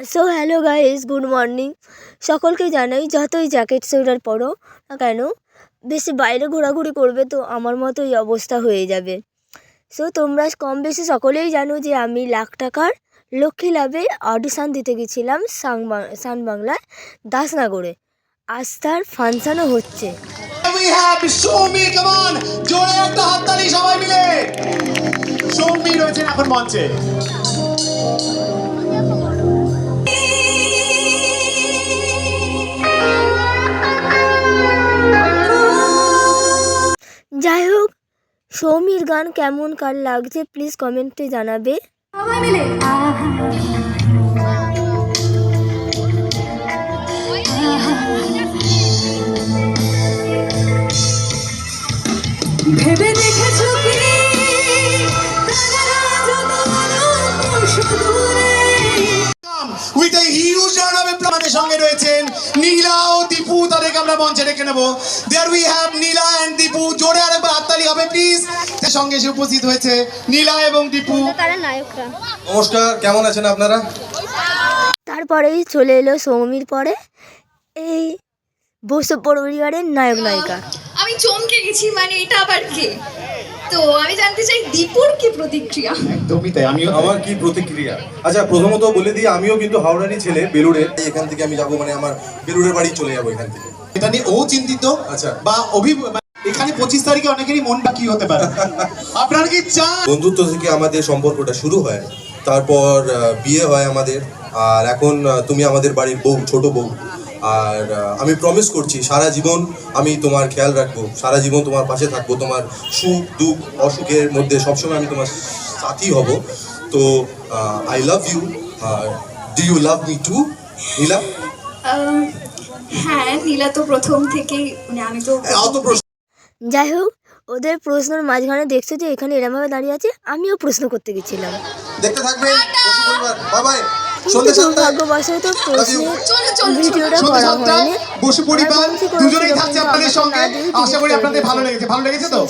So hello guys, good morning. সকলকে জানাই, যতই জ্যাকেট সোয়েটার পরো না কেন, বেশি বাইরে ঘোরাঘুরি করবে তো আমার মতোই অবস্থা হয়ে যাবে। সো তোমরা কম বেশি সকলেই জানো যে আমি লাখ টাকার লক্ষ্মী লাভের অডিশান দিতে গেছিলাম সান বাংলায় দাসনগরে। আজ তার ফাংশনও হচ্ছে। জোরে একটা হাততালি সবাই মিলে। সৌমি রয়েছেন এখন মঞ্চে। যাই হোক, সৌমির গান কেমন কার লাগছে প্লিজ কমেন্টে জানাবে। সবাই মিলে ভেবে দেখেছো কি with a huge round of applause আমাদের সঙ্গে রয়েছেন নীলা ও দীপু। তাদেরকে আমরা মঞ্চে ডেকে নেব। There we have Nila and Dipu. জোরে আরেকবার হাততালি হবে প্লিজ। এর সঙ্গে এসে উপস্থিত হয়েছে নীলা এবং দীপু। নমস্কার, কেমন আছেন আপনারা? তারপরেই চলে এলো সৌমির পরে এই বসু পরিবারের নায়ক নায়িকা। আমি চমকে গেছি, মানে এটা আবার কে? তো আমি জানতে চাই দীপুর কি প্রতিক্রিয়া। একদমই তাই, আমার কি প্রতিক্রিয়া? আচ্ছা, প্রথমত বলে দিই, আমিও কিন্তু হাওড়ারই ছেলে, বেলুড়ের। এখান থেকে আমি যাবো, মানে আমার বেলুড়ের বাড়ি চলে যাবো এখান থেকে। এটা নিয়ে ও চিন্তিত। আচ্ছা, বা এখানে 25 তারিখে অনেকেরই মনটা কি হতে পারে। আপনারা কি চান? বন্ধুত্ব থেকে আমাদের সম্পর্কটা শুরু হয়, তারপর বিয়ে হয় আমাদের, আর এখন তুমি আমাদের বাড়ির বউ, ছোট বউ। আর আমি প্রমিস করছি সারা জীবন আমি তোমার খেয়াল রাখবো, সারা জীবন তোমার পাশে থাকবো, তোমার সুখ দুঃখ অসুখের মধ্যে সবসময় আমি তোমার সাথী হব। তো I love you. Do you love me too, Neela? হ্যাঁ, নীলা তো প্রথম থেকেই, মানে আমি তো অত প্রশ্ন। যাই হোক, ওদের প্রশ্নের মাঝখানে দেখছো যে এখানে এরমভাবে দাঁড়িয়ে আছে, আমিও প্রশ্ন করতে গেছিলাম। দেখতে থাকবেন বসু পরিবার। Bye bye. কিন্তু দুর্ভাগ্যবশত প্রশ্নের ভিডিওটা করা হয়নি। বসু পরিবার দুজনেই থাকছে আপনাদের সঙ্গে। আশা করি আপনাদের ভালো লেগেছে। ভালো লেগেছে তো?